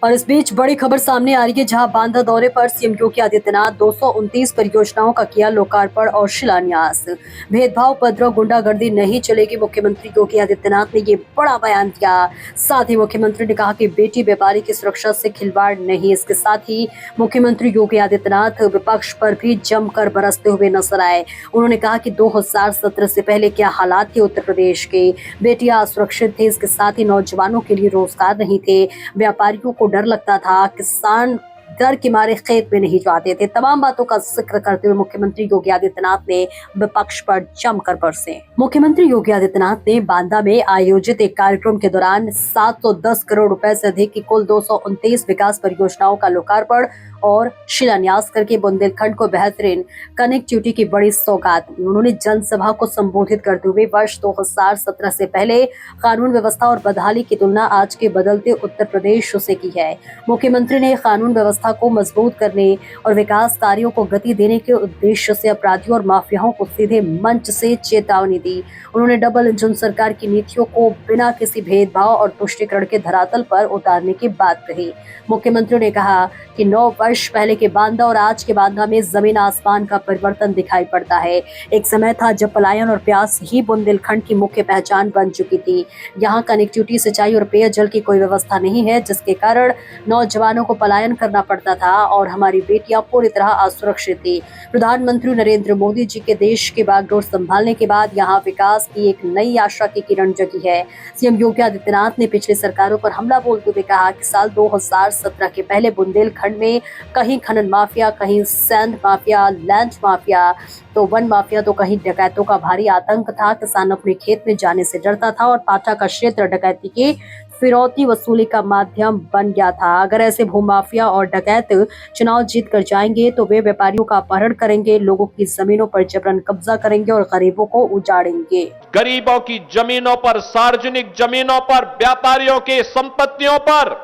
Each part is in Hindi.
और इस बीच बड़ी खबर सामने आ रही है, जहां बांदा दौरे पर सीएम योगी आदित्यनाथ 229 परियोजनाओं का किया लोकार्पण और शिलान्यास। भेदभाव, उपद्रव, गुंडागर्दी नहीं चलेगी, मुख्यमंत्री योगी आदित्यनाथ ने ये बड़ा बयान दिया। साथ ही मुख्यमंत्री ने कहा कि बेटी व्यापारी की सुरक्षा से खिलवाड़ नहीं। इसके साथ ही मुख्यमंत्री योगी आदित्यनाथ विपक्ष पर भी जमकर बरसते हुए नजर आए। उन्होंने कहा कि 2017 से पहले क्या हालात थे उत्तर प्रदेश के, बेटियां असुरक्षित थे, इसके साथ ही नौजवानों के लिए रोजगार नहीं थे, व्यापारियों को डर लगता था, किसान डर के मारे खेत में नहीं जाते थे। तमाम बातों का जिक्र करते हुए मुख्यमंत्री योगी आदित्यनाथ ने विपक्ष पर जमकर बरसे। मुख्यमंत्री योगी आदित्यनाथ ने बांदा में आयोजित एक कार्यक्रम के दौरान 710 करोड़ रुपए से अधिक की कुल 229 विकास परियोजनाओं का लोकार्पण और शिलान्यास करके बुंदेलखंड को बेहतरीन कनेक्टिविटी की बड़ी सौगात दी। उन्होंने जनसभा को संबोधित करते हुए वर्ष 2017 से पहले कानून व्यवस्था और बदहाली की तुलना आज के बदलते उत्तर प्रदेश से की है। मुख्यमंत्री ने कानून व्यवस्था को मजबूत करने और विकास कार्यों को गति देने के उद्देश्य से अपराधियों और माफियाओं को सीधे मंच से चेतावनी दी। उन्होंने डबल इंजन सरकार की नीतियों को बिना किसी भेदभाव और तुष्टीकरण के धरातल पर उतारने की बात कही। मुख्यमंत्री ने कहा कि 9 वर्ष पहले के बांदा और आज के बांदा में जमीन आसमान का परिवर्तन दिखाई पड़ता है। एक समय था जब पलायन और प्यास ही बुंदेलखंड की मुख्य पहचान बन चुकी थी। यहाँ कनेक्टिविटी, सिंचाई और पेयजल की कोई व्यवस्था नहीं है, जिसके कारण नौजवानों को पलायन करना पड़ता था और हमारी बेटियां पूरी तरह असुरक्षित थी। प्रधानमंत्री नरेंद्र मोदी जी के देश के बागडोर संभालने के बाद यहाँ विकास की एक नई आशा की किरण जगी है। सीएम योगी आदित्यनाथ ने पिछली सरकारों पर हमला बोलते हुए कहा कि साल 2017 के पहले बुंदेलखंड में कहीं खनन माफिया, कहीं सैंड माफिया, लैंड माफिया, तो वन माफिया, तो कहीं डकैतों का भारी आतंक था। किसान अपने खेत में जाने से डरता था और पाटा का क्षेत्र डकैती की फिरौती वसूली का माध्यम बन गया था। अगर ऐसे भूमाफिया और डकैत चुनाव जीत कर जाएंगे तो वे व्यापारियों का अपहरण करेंगे, लोगों की जमीनों पर जबरन कब्जा करेंगे और गरीबों को उजाड़ेंगे। गरीबों की जमीनों पर, सार्वजनिक जमीनों पर, व्यापारियों की संपत्तियों पर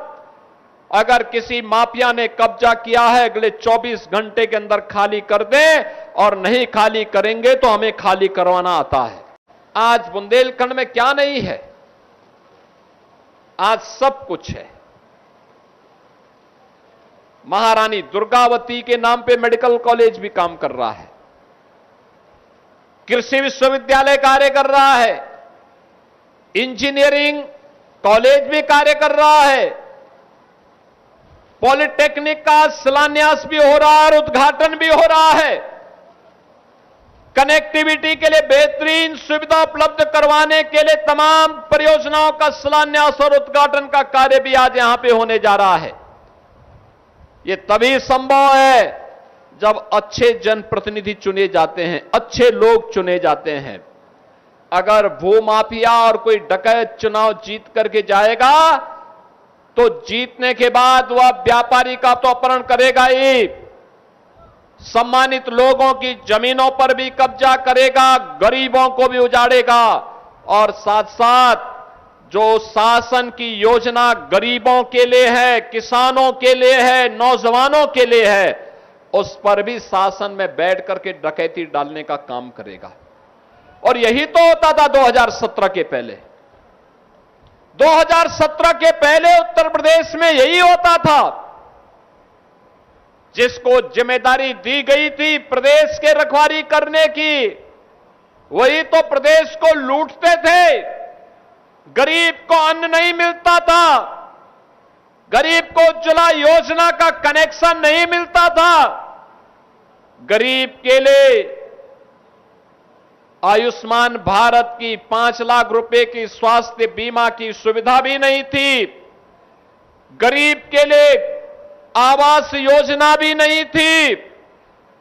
अगर किसी माफिया ने कब्जा किया है, अगले 24 घंटे के अंदर खाली कर दें, और नहीं खाली करेंगे तो हमें खाली करवाना आता है। आज बुंदेलखंड में क्या नहीं है? आज सब कुछ है। महारानी दुर्गावती के नाम पे मेडिकल कॉलेज भी काम कर रहा है, कृषि विश्वविद्यालय कार्य कर रहा है, इंजीनियरिंग कॉलेज भी कार्य कर रहा है, पॉलिटेक्निक का शिलान्यास भी हो रहा है और उद्घाटन भी हो रहा है। कनेक्टिविटी के लिए बेहतरीन सुविधा उपलब्ध करवाने के लिए तमाम परियोजनाओं का शिलान्यास और उद्घाटन का कार्य भी आज यहां पे होने जा रहा है। यह तभी संभव है जब अच्छे जनप्रतिनिधि चुने जाते हैं, अच्छे लोग चुने जाते हैं। अगर भूमाफिया और कोई डकैत चुनाव जीत करके जाएगा तो जीतने के बाद वह व्यापारी का तो अपहरण करेगा ही, सम्मानित लोगों की जमीनों पर भी कब्जा करेगा, गरीबों को भी उजाड़ेगा, और साथ साथ जो शासन की योजना गरीबों के लिए है, किसानों के लिए है, नौजवानों के लिए है, उस पर भी शासन में बैठ करके डकैती डालने का काम करेगा। और यही तो होता था 2017 के पहले। 2017 के पहले उत्तर प्रदेश में यही होता था। जिसको जिम्मेदारी दी गई थी प्रदेश के रखवाली करने की, वही तो प्रदेश को लूटते थे। गरीब को अन्न नहीं मिलता था, गरीब को उज्ज्वला योजना का कनेक्शन नहीं मिलता था, गरीब के लिए आयुष्मान भारत की 5 लाख रुपए की स्वास्थ्य बीमा की सुविधा भी नहीं थी, गरीब के लिए आवास योजना भी नहीं थी।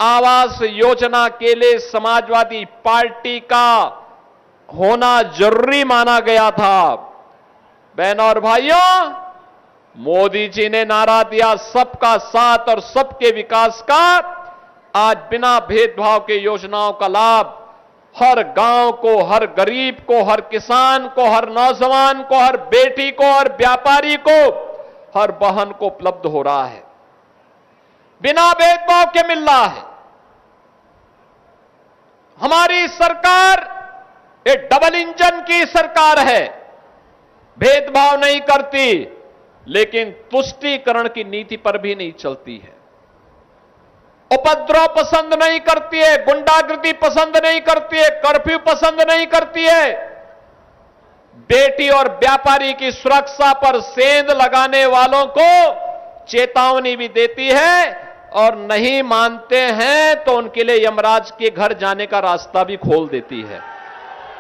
आवास योजना के लिए समाजवादी पार्टी का होना जरूरी माना गया था। बहनों और भाइयों, मोदी जी ने नारा दिया सबका साथ और सबके विकास का। आज बिना भेदभाव के योजनाओं का लाभ हर गांव को, हर गरीब को, हर किसान को, हर नौजवान को, हर बेटी को, हर व्यापारी को, हर बहन को उपलब्ध हो रहा है, बिना भेदभाव के मिल रहा है। हमारी सरकार एक डबल इंजन की सरकार है, भेदभाव नहीं करती, लेकिन तुष्टीकरण की नीति पर भी नहीं चलती है। उपद्रव पसंद नहीं करती है, गुंडागर्दी पसंद नहीं करती है, कर्फ्यू पसंद नहीं करती है। बेटी और व्यापारी की सुरक्षा पर सेंध लगाने वालों को चेतावनी भी देती है और नहीं मानते हैं तो उनके लिए यमराज के घर जाने का रास्ता भी खोल देती है।